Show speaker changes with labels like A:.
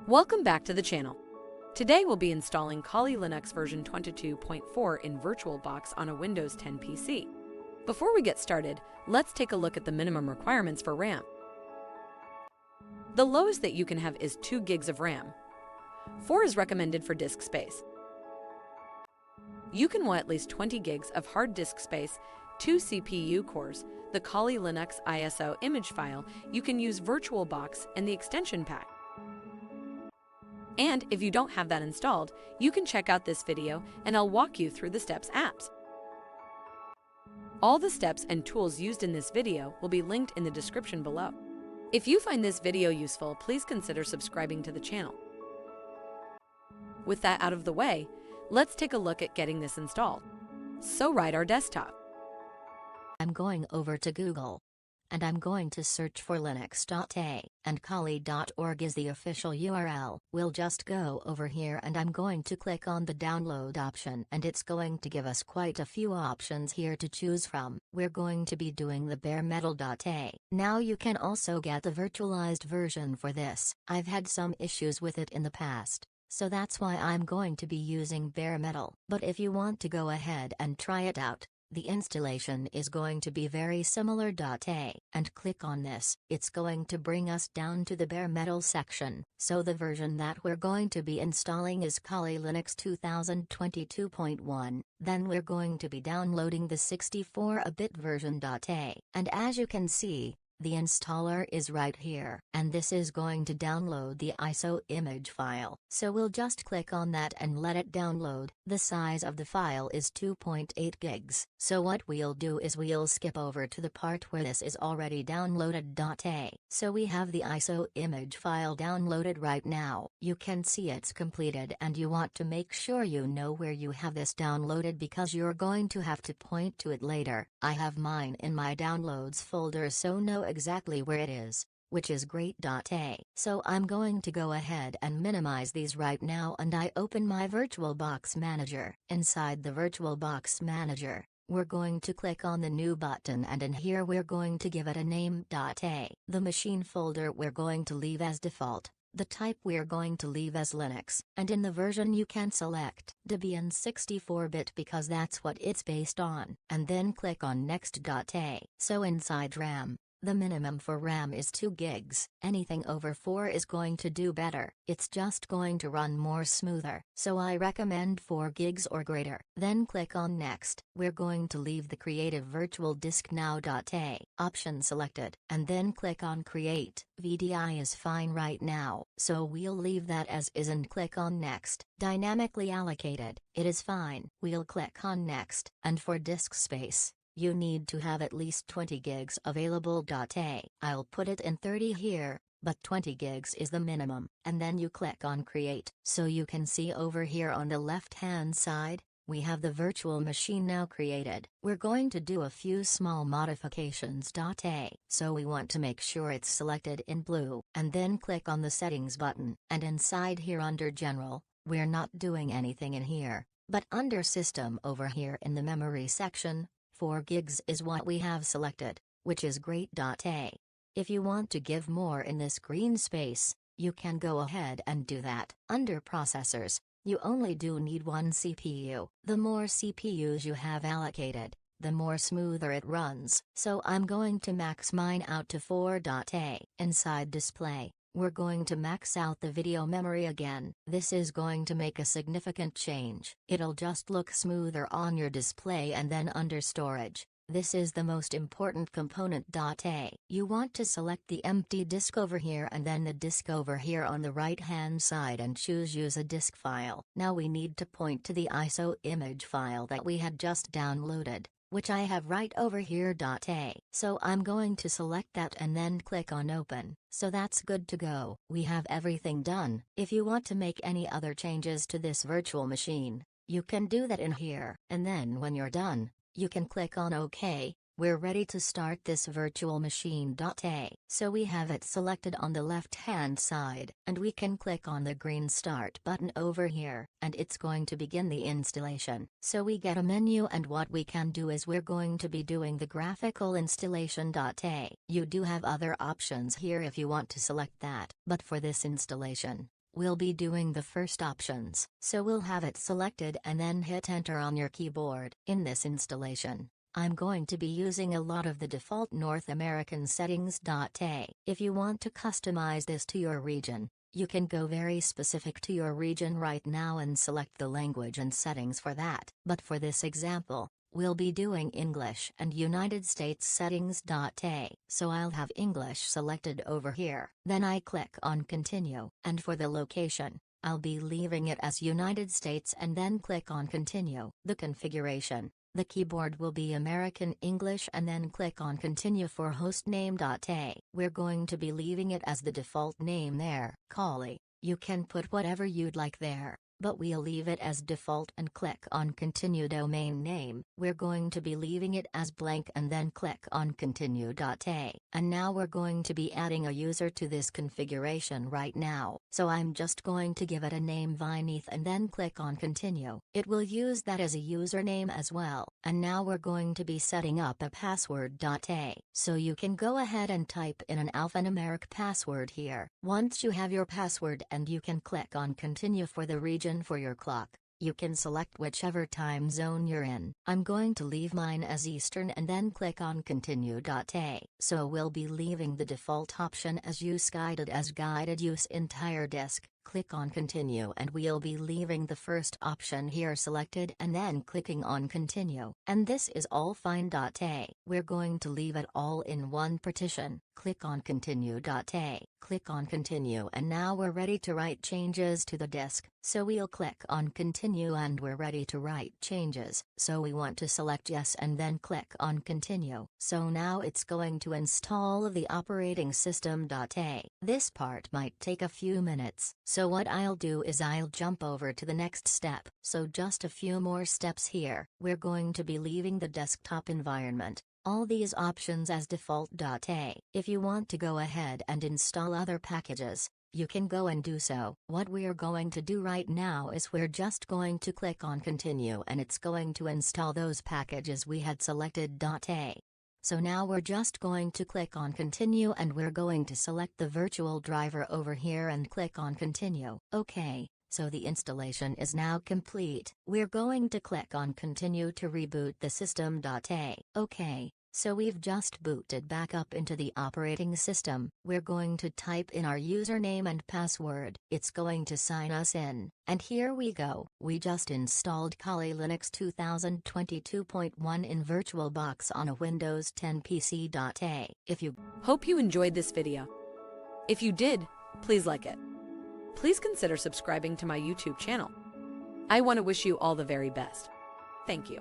A: Welcome back to the channel. Today we'll be installing Kali Linux version 22.4 in VirtualBox on a Windows 10 PC. Before we get started, let's take a look at the minimum requirements for RAM. The lowest that you can have is 2 gigs of RAM. 4 is recommended for disk space. You can want at least 20 gigs of hard disk space, 2 CPU cores, the Kali Linux ISO image file. You can use VirtualBox and the extension pack. And if you don't have that installed, you can check out this video and I'll walk you through the steps apps. All the steps and tools used in this video will be linked in the description below. If you find this video useful, please consider subscribing to the channel. With that out of the way, let's take a look at getting this installed. So right our desktop.
B: I'm going over to Google. And I'm going to search for linux.a, and kali.org is the official URL. We'll just go over here and I'm going to click on the download option, and it's going to give us quite a few options here to choose from. We're going to be doing the bare metal.a. Now you can also get the virtualized version for this. I've had some issues with it in the past, so that's why I'm going to be using bare metal. But if you want to go ahead and try it out, the installation is going to be very similar. And click on this, it's going to bring us down to the bare metal section. So the version that we're going to be installing is Kali Linux 2022.1. Then we're going to be downloading the 64-bit version. And as you can see, the installer is right here, and this is going to download the ISO image file. So we'll just click on that and let it download. The size of the file is 2.8 gigs. So what we'll do is we'll skip over to the part where this is already downloaded. So we have the ISO image file downloaded right now. You can see it's completed, and you want to make sure you know where you have this downloaded because you're going to have to point to it later. I have mine in my downloads folder, so know exactly where it is, which is great. So I'm going to go ahead and minimize these right now, and I open my VirtualBox Manager. Inside the VirtualBox Manager, we're going to click on the new button, and in here we're going to give it a name. The machine folder we're going to leave as default. The type we're going to leave as Linux, and in the version you can select Debian 64-bit because that's what it's based on, and then click on Next. So inside RAM, the minimum for RAM is 2 gigs, anything over 4 is going to do better, it's just going to run more smoother, so I recommend 4 gigs or greater. Then click on Next, we're going to leave the Creative Virtual Disk Now. Option selected, and then click on Create. VDI is fine right now, so we'll leave that as is and click on Next. Dynamically allocated, it is fine. We'll click on Next, and for disk space, you need to have at least 20 gigs available. I'll put it in 30 here, but 20 gigs is the minimum, and then you click on Create. So you can see over here on the left-hand side, we have the virtual machine now created. We're going to do a few small modifications. So we want to make sure it's selected in blue, and then click on the Settings button, and inside here under General, we're not doing anything in here, but under System over here in the Memory section, 4 gigs is what we have selected, which is great. If you want to give more in this green space, you can go ahead and do that. Under Processors, you only do need 1 CPU. The more CPUs you have allocated, the more smoother it runs. So I'm going to max mine out to 4. Inside Display, we're going to max out the video memory again. This is going to make a significant change. It'll just look smoother on your display. And then under Storage, this is the most important component. You want to select the empty disk over here and then the disk over here on the right hand side and choose Use a disk file. Now we need to point to the ISO image file that we had just downloaded, which I have right over here. So I'm going to select that and then click on Open. So that's good to go. We have everything done. If you want to make any other changes to this virtual machine, you can do that in here. And then when you're done, you can click on OK. We're ready to start this virtual machine. So we have it selected on the left-hand side, and we can click on the green Start button over here, and it's going to begin the installation. So we get a menu, and what we can do is we're going to be doing the graphical installation. You do have other options here if you want to select that, but for this installation, we'll be doing the first options. So we'll have it selected and then hit enter on your keyboard. In this installation, I'm going to be using a lot of the default North American settings.a. If you want to customize this to your region, you can go very specific to your region right now and select the language and settings for that. But for this example, we'll be doing English and United States settings.a. So I'll have English selected over here. Then I click on continue. And for the location, I'll be leaving it as United States and then click on continue. The configuration, the keyboard will be American English and then click on continue. For hostname.a, we're going to be leaving it as the default name there. Kali, you can put whatever you'd like there, but we'll leave it as default and click on continue. Domain name, we're going to be leaving it as blank and then click on continue.a. And now we're going to be adding a user to this configuration right now. So I'm just going to give it a name Vineeth and then click on continue. It will use that as a username as well. And now we're going to be setting up a password.a. So you can go ahead and type in an alphanumeric password here. Once you have your password and you can click on continue. For the region for your clock, you can select whichever time zone you're in. I'm going to leave mine as Eastern and then click on continue.a. So we'll be leaving the default option as use guided use entire disk. Click on continue and we'll be leaving the first option here selected and then clicking on continue. And this is all fine.a. We're going to leave it all in one partition. Click on continue.a. Click on continue and now we're ready to write changes to the disk. So we'll click on continue and we're ready to write changes. So we want to select yes and then click on continue. So now it's going to install the operating system.a. This part might take a few minutes. So what I'll do is I'll jump over to the next step. So just a few more steps here. We're going to be leaving the desktop environment, all these options as default.a. If you want to go ahead and install other packages, you can go and do so. What we're going to do right now is we're just going to click on continue and it's going to install those packages we had selected.a. So now we're just going to click on continue and we're going to select the virtual driver over here and click on continue. Okay, so the installation is now complete. We're going to click on continue to reboot the system.a. Okay, so we've just booted back up into the operating system. We're going to type in our username and password. It's going to sign us in. And here we go. We just installed Kali Linux 2022.1 in VirtualBox on a Windows 10 PC.a.
A: Hope you enjoyed this video. If you did, please like it. Please consider subscribing to my YouTube channel. I want to wish you all the very best. Thank you.